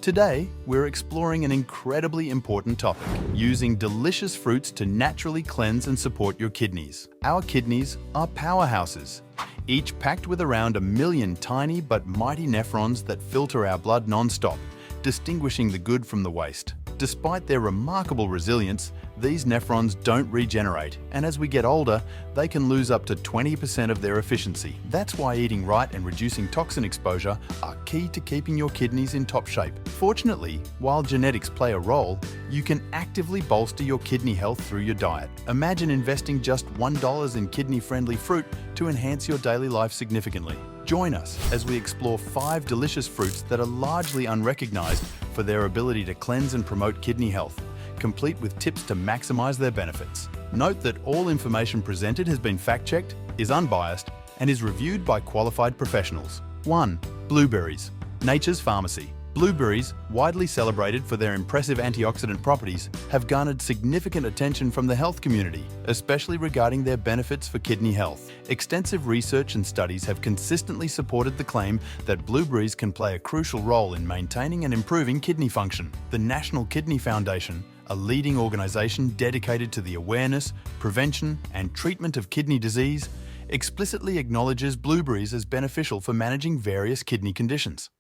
Today, we're exploring an incredibly important topic, using delicious fruits to naturally cleanse and support your kidneys. Our kidneys are powerhouses, each packed with around 1 million tiny but mighty nephrons that filter our blood non-stop, distinguishing the good from the waste. Despite their remarkable resilience, these nephrons don't regenerate, and as we get older, they can lose up to 20% of their efficiency. That's why eating right and reducing toxin exposure are key to keeping your kidneys in top shape. Fortunately, while genetics play a role, you can actively bolster your kidney health through your diet. Imagine investing just $1 in kidney-friendly fruit to enhance your daily life significantly. Join us as we explore 5 delicious fruits that are largely unrecognized for their ability to cleanse and promote kidney health, complete with tips to maximize their benefits. Note that all information presented has been fact-checked, is unbiased, and is reviewed by qualified professionals. 1. Blueberries. Nature's pharmacy. Blueberries, widely celebrated for their impressive antioxidant properties, have garnered significant attention from the health community, especially regarding their benefits for kidney health. Extensive research and studies have consistently supported the claim that blueberries can play a crucial role in maintaining and improving kidney function. The National Kidney Foundation, a leading organization dedicated to the awareness, prevention, and treatment of kidney disease, explicitly acknowledges blueberries as beneficial for managing various kidney conditions.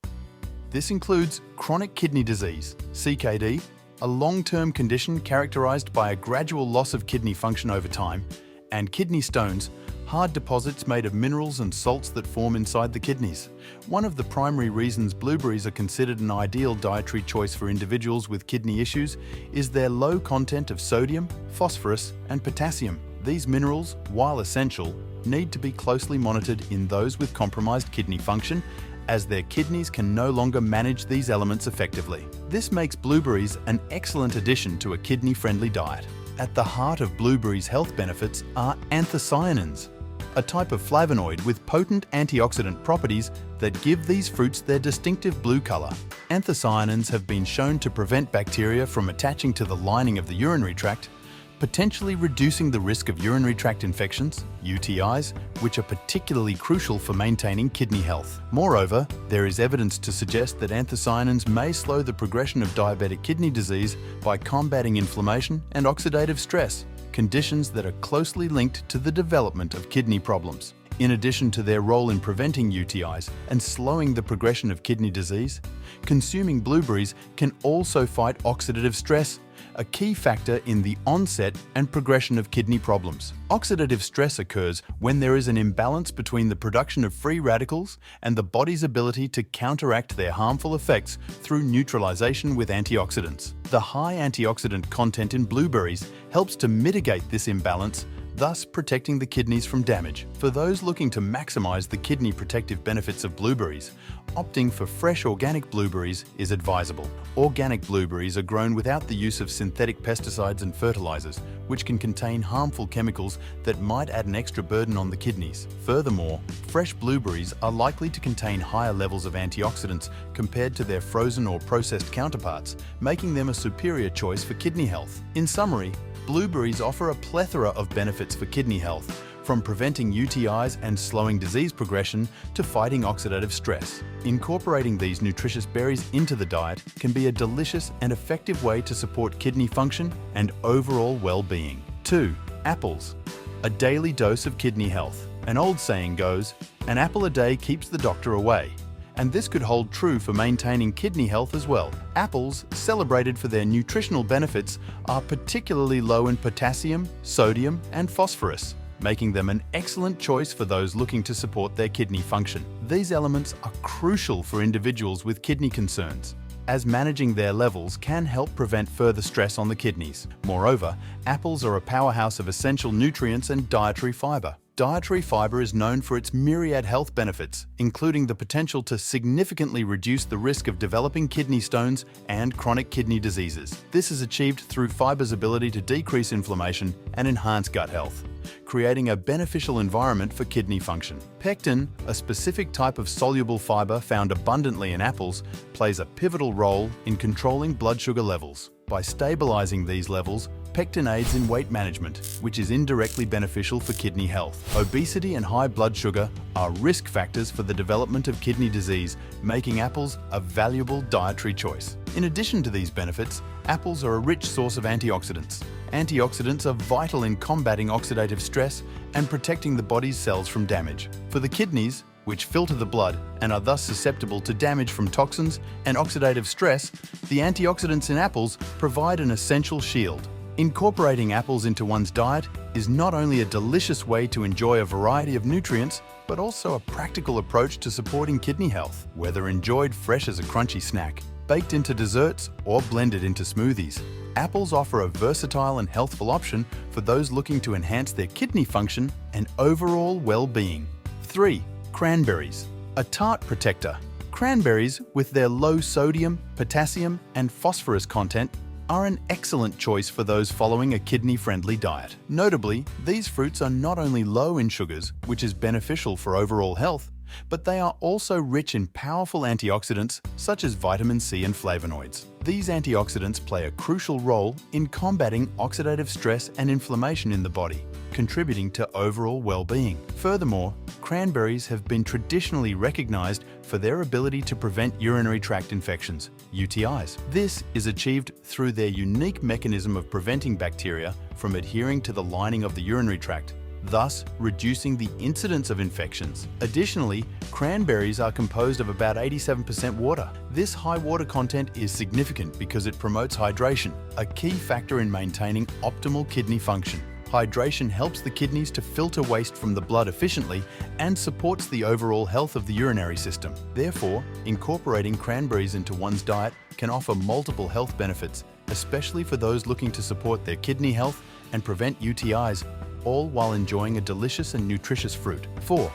This includes chronic kidney disease, CKD, a long-term condition characterized by a gradual loss of kidney function over time, and kidney stones, hard deposits made of minerals and salts that form inside the kidneys. One of the primary reasons blueberries are considered an ideal dietary choice for individuals with kidney issues is their low content of sodium, phosphorus, and potassium. These minerals, while essential, need to be closely monitored in those with compromised kidney function, as their kidneys can no longer manage these elements effectively. This makes blueberries an excellent addition to a kidney-friendly diet. At the heart of blueberries' health benefits are anthocyanins, a type of flavonoid with potent antioxidant properties that give these fruits their distinctive blue color. Anthocyanins have been shown to prevent bacteria from attaching to the lining of the urinary tract, potentially reducing the risk of urinary tract infections, UTIs, which are particularly crucial for maintaining kidney health. Moreover, there is evidence to suggest that anthocyanins may slow the progression of diabetic kidney disease by combating inflammation and oxidative stress, conditions that are closely linked to the development of kidney problems. In addition to their role in preventing UTIs and slowing the progression of kidney disease, consuming blueberries can also fight oxidative stress, a key factor in the onset and progression of kidney problems. Oxidative stress occurs when there is an imbalance between the production of free radicals and the body's ability to counteract their harmful effects through neutralization with antioxidants. The high antioxidant content in blueberries helps to mitigate this imbalance, thus protecting the kidneys from damage. For those looking to maximize the kidney protective benefits of blueberries, opting for fresh organic blueberries is advisable. Organic blueberries are grown without the use of synthetic pesticides and fertilizers, which can contain harmful chemicals that might add an extra burden on the kidneys. Furthermore, fresh blueberries are likely to contain higher levels of antioxidants compared to their frozen or processed counterparts, making them a superior choice for kidney health. In summary, blueberries offer a plethora of benefits for kidney health, from preventing UTIs and slowing disease progression to fighting oxidative stress. Incorporating these nutritious berries into the diet can be a delicious and effective way to support kidney function and overall well-being. 2. Apples. A daily dose of kidney health. An old saying goes, "An apple a day keeps the doctor away." And this could hold true for maintaining kidney health as well. Apples, celebrated for their nutritional benefits, are particularly low in potassium, sodium, and phosphorus, making them an excellent choice for those looking to support their kidney function. These elements are crucial for individuals with kidney concerns, as managing their levels can help prevent further stress on the kidneys. Moreover, apples are a powerhouse of essential nutrients and dietary fiber. Dietary fiber is known for its myriad health benefits, including the potential to significantly reduce the risk of developing kidney stones and chronic kidney diseases. This is achieved through fiber's ability to decrease inflammation and enhance gut health. creating a beneficial environment for kidney function. Pectin, a specific type of soluble fiber found abundantly in apples, plays a pivotal role in controlling blood sugar levels. By stabilizing these levels, pectin aids in weight management, which is indirectly beneficial for kidney health. Obesity and high blood sugar are risk factors for the development of kidney disease, making apples a valuable dietary choice. In addition to these benefits, apples are a rich source of antioxidants. Antioxidants are vital in combating oxidative stress and protecting the body's cells from damage. For the kidneys, which filter the blood and are thus susceptible to damage from toxins and oxidative stress, the antioxidants in apples provide an essential shield. Incorporating apples into one's diet is not only a delicious way to enjoy a variety of nutrients, but also a practical approach to supporting kidney health. Whether enjoyed fresh as a crunchy snack, baked into desserts, or blended into smoothies, apples offer a versatile and healthful option for those looking to enhance their kidney function and overall well-being. 3. Cranberries, a tart protector. Cranberries, with their low sodium, potassium, and phosphorus content, are an excellent choice for those following a kidney-friendly diet. Notably, these fruits are not only low in sugars, which is beneficial for overall health, but they are also rich in powerful antioxidants such as vitamin C and flavonoids. These antioxidants play a crucial role in combating oxidative stress and inflammation in the body, contributing to overall well-being. Furthermore, cranberries have been traditionally recognized for their ability to prevent urinary tract infections, UTIs. This is achieved through their unique mechanism of preventing bacteria from adhering to the lining of the urinary tract, thus reducing the incidence of infections. Additionally, cranberries are composed of about 87% water. This high water content is significant because it promotes hydration, a key factor in maintaining optimal kidney function. Hydration helps the kidneys to filter waste from the blood efficiently and supports the overall health of the urinary system. Therefore, incorporating cranberries into one's diet can offer multiple health benefits, especially for those looking to support their kidney health and prevent UTIs, all while enjoying a delicious and nutritious fruit. 4.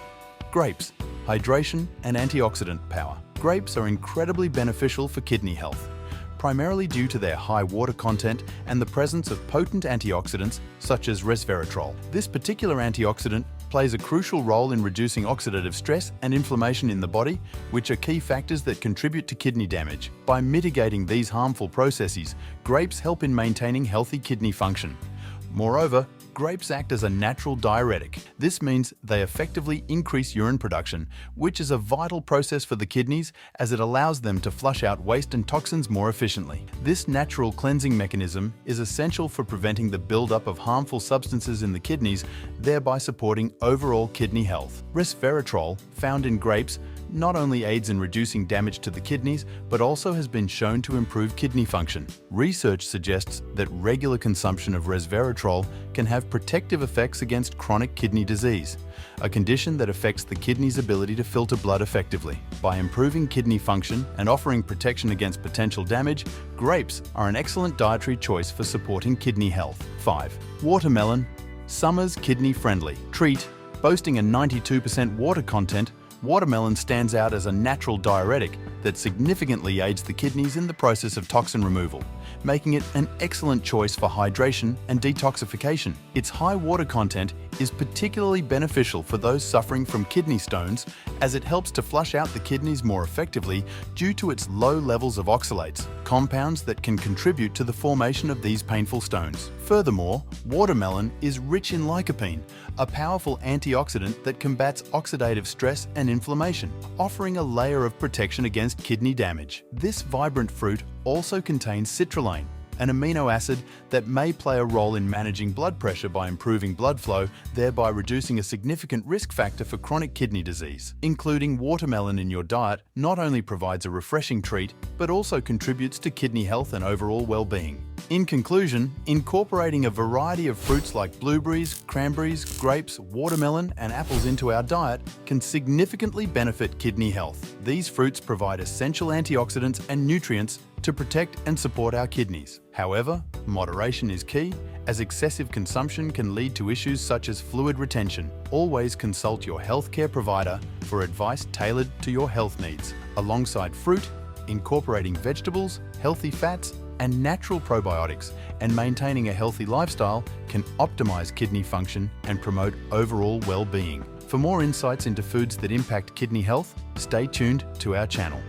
Grapes, hydration and antioxidant power. Grapes are incredibly beneficial for kidney health, primarily due to their high water content and the presence of potent antioxidants such as resveratrol. This particular antioxidant plays a crucial role in reducing oxidative stress and inflammation in the body, which are key factors that contribute to kidney damage. By mitigating these harmful processes, grapes help in maintaining healthy kidney function. Moreover, grapes act as a natural diuretic. This means they effectively increase urine production, which is a vital process for the kidneys as it allows them to flush out waste and toxins more efficiently. This natural cleansing mechanism is essential for preventing the buildup of harmful substances in the kidneys, thereby supporting overall kidney health. Resveratrol, found in grapes, not only aids in reducing damage to the kidneys, but also has been shown to improve kidney function. Research suggests that regular consumption of resveratrol can have protective effects against chronic kidney disease, a condition that affects the kidney's ability to filter blood effectively. By improving kidney function and offering protection against potential damage, grapes are an excellent dietary choice for supporting kidney health. 5. Watermelon, summer's kidney-friendly treat. Boasting a 92% water content, watermelon stands out as a natural diuretic that significantly aids the kidneys in the process of toxin removal, making it an excellent choice for hydration and detoxification. Its high water content is particularly beneficial for those suffering from kidney stones, as it helps to flush out the kidneys more effectively due to its low levels of oxalates, compounds that can contribute to the formation of these painful stones. Furthermore, watermelon is rich in lycopene, a powerful antioxidant that combats oxidative stress and inflammation, offering a layer of protection against kidney damage. This vibrant fruit also contains citrulline, an amino acid that may play a role in managing blood pressure by improving blood flow, thereby reducing a significant risk factor for chronic kidney disease. Including watermelon in your diet not only provides a refreshing treat, but also contributes to kidney health and overall well-being. In conclusion, incorporating a variety of fruits like blueberries, cranberries, grapes, watermelon, and apples into our diet can significantly benefit kidney health. These fruits provide essential antioxidants and nutrients to protect and support our kidneys. However, moderation is key, as excessive consumption can lead to issues such as fluid retention. Always consult your healthcare provider for advice tailored to your health needs. Alongside fruit, incorporating vegetables, healthy fats, and natural probiotics, and maintaining a healthy lifestyle can optimize kidney function and promote overall well-being. For more insights into foods that impact kidney health, stay tuned to our channel.